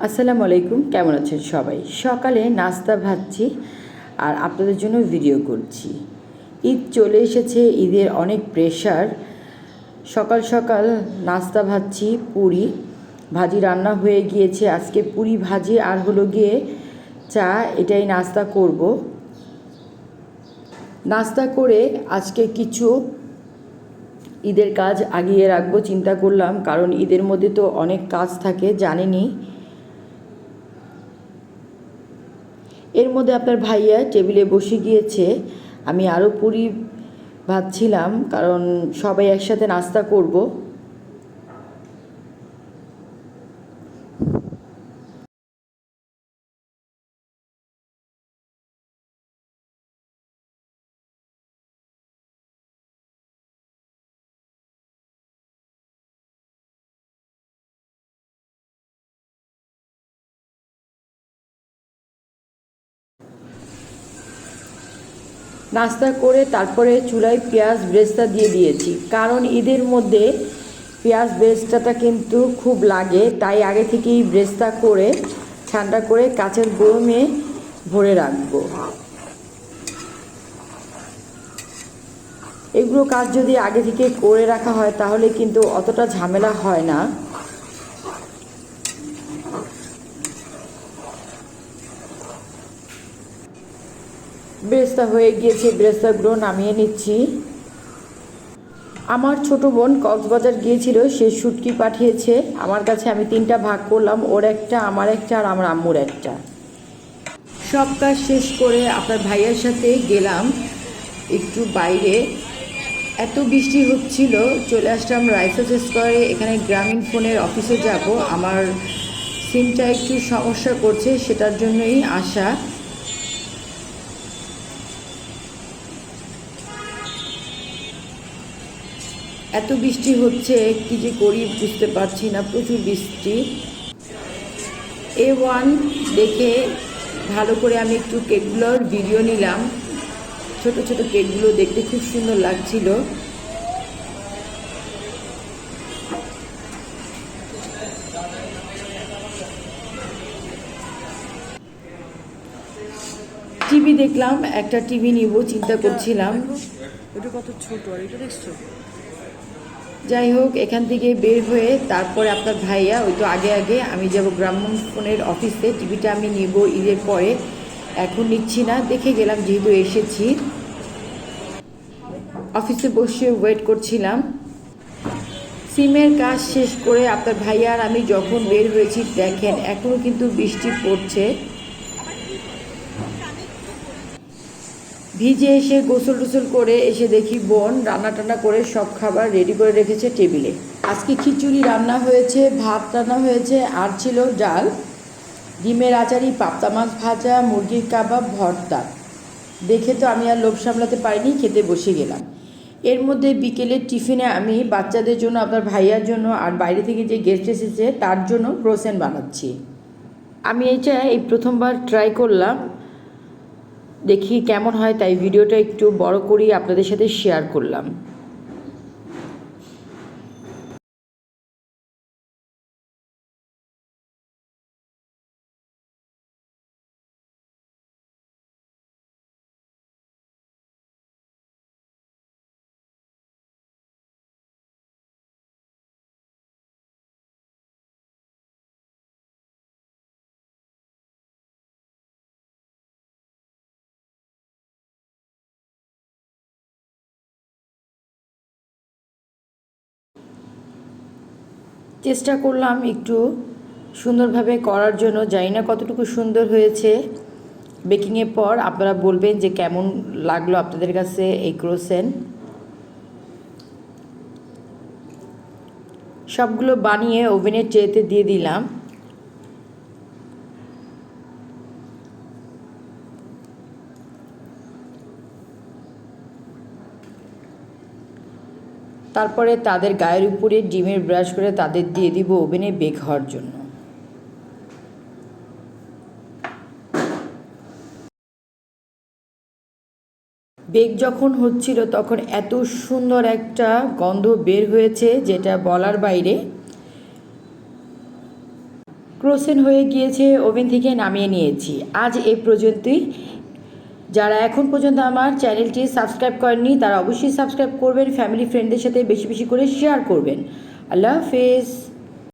আসসালামু আলাইকুম, কেমন আছেন সবাই? সকালে নাস্তা ভাজছি আর আপনাদের জন্য ভিডিও করছি। ঈদ চলে এসেছে, ঈদের অনেক প্রেশার। সকাল সকাল নাস্তা ভাজছি, পুরি ভাজি রান্না হয়ে গিয়েছে। আজকে পুরি ভাজি আর হলো গিয়ে চা, এটাই নাস্তা করব। নাস্তা করে আজকে কিছু ঈদের কাজ আগিয়ে রাখবো চিন্তা করলাম, কারণ ঈদের মধ্যে তো অনেক কাজ থাকে জানেনই। এর মধ্যে আপনার ভাইয়া টেবিলে বসে গিয়েছে, আমি আরও পুরি ভাজছিলাম কারণ সবাই একসাথে নাস্তা করব। নাস্তা করে তারপরে চুলায় পেঁয়াজ বেরেস্তা দিয়ে দিয়েছি, কারণ ঈদের মধ্যে পেঁয়াজ বেরেস্তাটা কিন্তু খুব লাগে, তাই আগে থেকেই বেরেস্তা করে ঠান্ডা করে কাচের বয়মে ভরে রাখবো। এগুলো কাজ যদি আগে থেকে করে রাখা হয় তাহলে কিন্তু অতটা ঝামেলা হয় না। বেরেস্তা হয়ে গিয়েছে, বেরেস্তাগুলো নামিয়ে নিচ্ছি। আমার ছোট বোন কক্সবাজার গিয়েছিল, সে শুটকি পাঠিয়েছে আমার কাছে। আমি 3টা ভাগ করলাম, ওর একটা, আমার একটা আর আমার আম্মুর একটা। সব কাজ শেষ করে আপনার ভাইয়ের সাথে গেলাম একটু বাইরে। এত বৃষ্টি হচ্ছিল, চলে আসলাম রাইফেলস স্কোয়ারে। এখানে গ্রামীণ ফোনের অফিসে যাব, আমার সিমটা একটু সমস্যা করছে, সেটার জন্যই আসা। এত বৃষ্টি হচ্ছে, কি যে করি বুঝতে পারছি না, প্রচুর বৃষ্টি। A1 দেখে ভালো করে আমি একটু কেকগুলোর ভিডিও নিলাম। ছোট ছোট কেকগুলো দেখতে খুব সুন্দর লাগছিল। টিভি দেখলাম, একটা টিভি নিব চিন্তা করছিলাম। এটা কত ছোট, আর এটা দেখছো? যাই হোক, এখান থেকে বের হয়ে তারপরে আপনার ভাইয়া ওই তো আগে আগে আমি যাব গ্রামীণ ফোনের অফিসে। টিভিটা আমি নিব ঈদের পরে, এখন নিচ্ছি না, দেখে গেলাম যেহেতু এসেছি। অফিসে বসে ওয়েট করছিলাম। সিমের কাজ শেষ করে আপনার ভাইয়া আর আমি যখন বের হয়েছি, দেখেন এখনও কিন্তু বৃষ্টি পড়ছে। ভিজে এসে গোসল টোসল করে এসে দেখি বোন রান্না টান্না করে সব খাবার রেডি করে রেখেছে টেবিলে। আজকে খিচুড়ি রান্না হয়েছে, ভাত রান্না হয়েছে, আর ছিল ডাল, ডিমের আচারি, পাবদা মাছ ভাজা, মুরগির কাবাব, ভর্তা। দেখে তো আমি আর লোভ সামলাতে পারিনি, খেতে বসে গেলাম। এর মধ্যে বিকেলের টিফিনে আমি বাচ্চাদের জন্য, আপনার ভাইয়ার জন্য আর বাইরে থেকে যে গেস্ট এসেছে তার জন্য ক্রোসেন্ট বানাচ্ছি। আমি এটা এই প্রথমবার ট্রাই করলাম, দেখি কেমন হয়, তাই ভিডিওটা একটু বড় করি আপনাদের সাথে শেয়ার করলাম। চেষ্টা করলাম একটু সুন্দরভাবে করার জন্য, জানি না কতটুকু সুন্দর হয়েছে। বেকিংয়ের পর আপনারা বলবেন যে কেমন লাগলো আপনাদের কাছে এই ক্রোসেন্ট। সবগুলো বানিয়ে ওভেনের ট্রেতে দিয়ে দিলাম। তারপরে তাদের গায়ের উপরে ডিমের ব্রাশ করে তাদের দিয়ে দিব ওভেনে বেক হওয়ার জন্য। বেক যখন হচ্ছিল তখন এত সুন্দর একটা গন্ধ বের হয়েছে যেটা বলার বাইরে। ক্রোসেন্ট হয়ে গিয়েছে, ওভেন থেকে নামিয়ে নিয়েছি। আজ এই পর্যন্তই। যারা এখন পর্যন্ত আমার চ্যানেলটি সাবস্ক্রাইব করেননি তারা অবশ্যই সাবস্ক্রাইব করবেন, ফ্যামিলি ফ্রেন্ডদের সাথে বেশি বেশি করে শেয়ার করবেন। আল্লাহ হাফেজ।